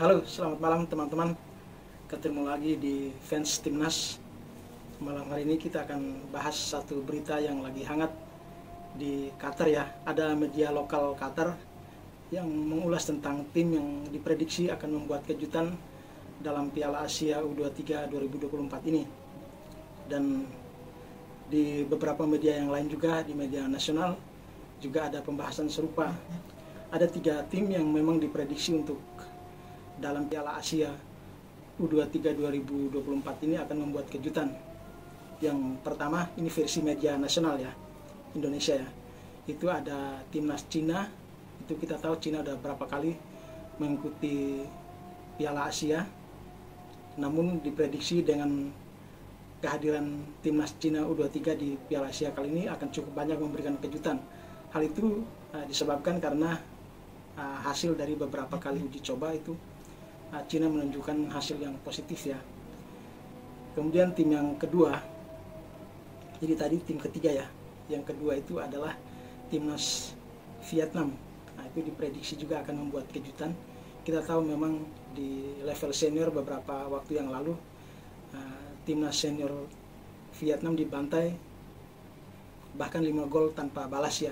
Halo, selamat malam teman-teman. Ketemu lagi di Fans Timnas. Malam hari ini kita akan bahas satu berita yang lagi hangat di Qatar ya. Ada media lokal Qatar yang mengulas tentang tim yang diprediksi akan membuat kejutan dalam Piala Asia U23 2024 ini. Dan di beberapa media yang lain juga, di media nasional juga ada pembahasan serupa. Ada 3 tim yang memang diprediksi untuk dalam Piala Asia U23 2024 ini akan membuat kejutan. Yang pertama, ini versi media nasional ya, Indonesia ya. Itu ada timnas Cina. Itu kita tahu Cina udah berapa kali mengikuti Piala Asia. Namun diprediksi dengan kehadiran timnas Cina U23 di Piala Asia kali ini akan cukup banyak memberikan kejutan. Hal itu disebabkan karena hasil dari beberapa kali uji coba itu Cina menunjukkan hasil yang positif ya. Kemudian tim yang kedua, jadi tadi tim ketiga ya. Yang kedua itu adalah timnas Vietnam. Nah, itu diprediksi juga akan membuat kejutan. Kita tahu memang di level senior beberapa waktu yang lalu timnas senior Vietnam dibantai bahkan 5 gol tanpa balas ya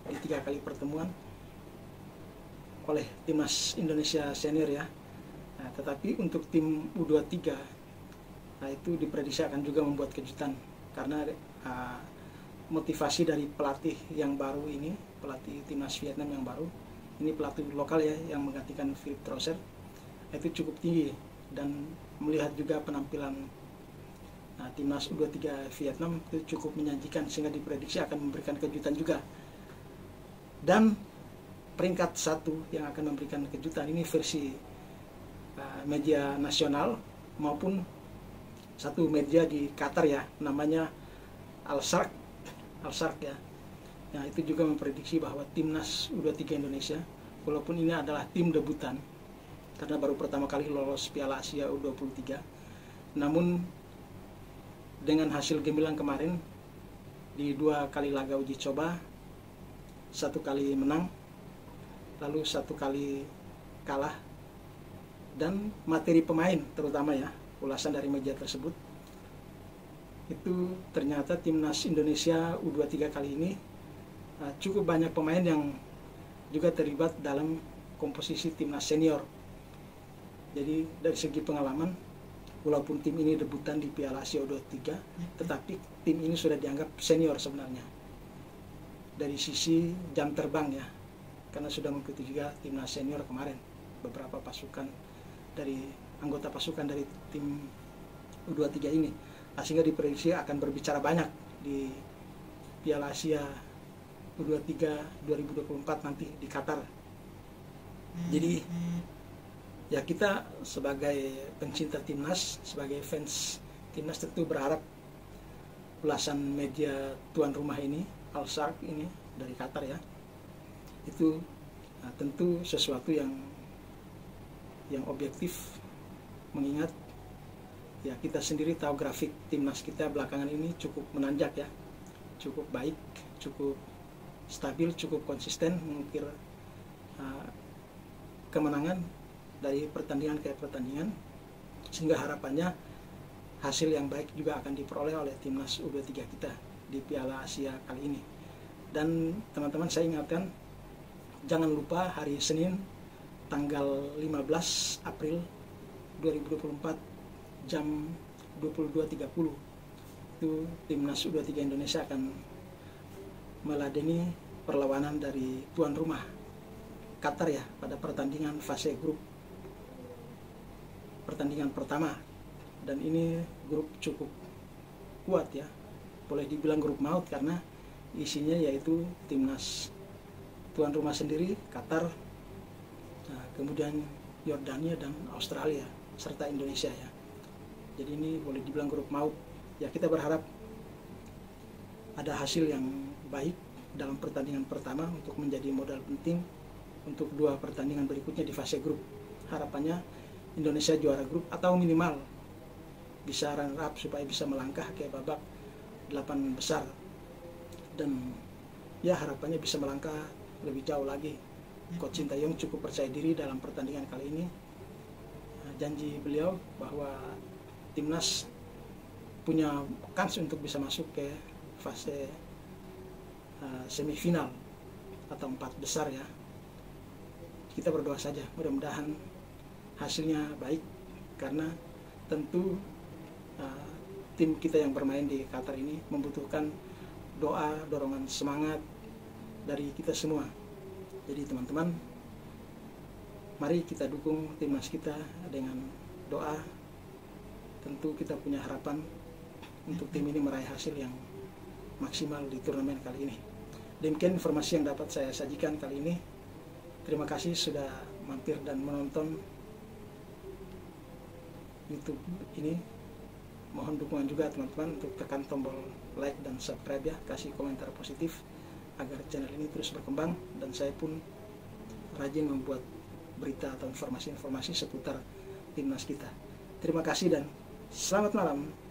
di 3 kali pertemuan oleh timnas Indonesia senior ya. Nah, tetapi untuk tim U23 itu diprediksi akan juga membuat kejutan karena motivasi dari pelatih yang baru ini, pelatih timnas Vietnam yang baru ini, pelatih lokal ya yang menggantikan Philippe Trosser, itu cukup tinggi. Dan melihat juga penampilan timnas U23 Vietnam itu cukup menjanjikan sehingga diprediksi akan memberikan kejutan juga. Dan peringkat 1 yang akan memberikan kejutan ini versi media nasional maupun satu media di Qatar ya, namanya Al-Sharq ya. Nah, itu juga memprediksi bahwa timnas U23 Indonesia, walaupun ini adalah tim debutan karena baru pertama kali lolos Piala Asia U23, namun dengan hasil gemilang kemarin di 2 kali laga uji coba, 1 kali menang, lalu 1 kali kalah, dan materi pemain terutama ya, ulasan dari media tersebut itu ternyata timnas Indonesia U23 kali ini cukup banyak pemain yang juga terlibat dalam komposisi timnas senior. Jadi dari segi pengalaman, walaupun tim ini debutan di Piala Asia U23, tetapi tim ini sudah dianggap senior sebenarnya dari sisi jam terbang ya, karena sudah mengikuti juga timnas senior kemarin, beberapa pasukan dari anggota pasukan dari tim U23 ini, sehingga diprediksi akan berbicara banyak di Piala Asia U23 2024 nanti di Qatar. Jadi ya, kita sebagai pencinta timnas, sebagai fans timnas tentu berharap ulasan media tuan rumah ini, Al-Sharq ini dari Qatar ya, itu tentu sesuatu yang objektif, mengingat ya kita sendiri tahu grafik timnas kita belakangan ini cukup menanjak ya, cukup baik, cukup stabil, cukup konsisten mengukir kemenangan dari pertandingan ke pertandingan, sehingga harapannya hasil yang baik juga akan diperoleh oleh timnas U23 kita di Piala Asia kali ini. Dan teman-teman, saya ingatkan, jangan lupa hari Senin tanggal 15 April 2024 jam 22.30 itu timnas U23 Indonesia akan meladeni perlawanan dari tuan rumah Qatar ya pada pertandingan fase grup, pertandingan pertama. Dan ini grup cukup kuat ya, boleh dibilang grup maut karena isinya yaitu timnas tuan rumah sendiri Qatar, kemudian Yordania dan Australia serta Indonesia ya. Jadi ini boleh dibilang grup maut ya. Kita berharap ada hasil yang baik dalam pertandingan pertama untuk menjadi modal penting untuk 2 pertandingan berikutnya di fase grup. Harapannya Indonesia juara grup atau minimal bisa runner up supaya bisa melangkah ke babak 8 besar, dan ya harapannya bisa melangkah lebih jauh lagi. Coach Sintayong cukup percaya diri dalam pertandingan kali ini janji beliau bahwa timnas punya kans untuk bisa masuk ke fase semifinal atau 4 besar ya. Kita berdoa saja, mudah-mudahan hasilnya baik, karena tentu tim kita yang bermain di Qatar ini membutuhkan doa, dorongan semangat dari kita semua. Jadi teman-teman, mari kita dukung timnas kita dengan doa. Tentu kita punya harapan untuk tim ini meraih hasil yang maksimal di turnamen kali ini. Demikian informasi yang dapat saya sajikan kali ini. Terima kasih sudah mampir dan menonton YouTube ini. Mohon dukungan juga teman-teman untuk tekan tombol like dan subscribe ya, kasih komentar positif agar channel ini terus berkembang dan saya pun rajin membuat berita atau informasi-informasi seputar timnas kita. Terima kasih dan selamat malam.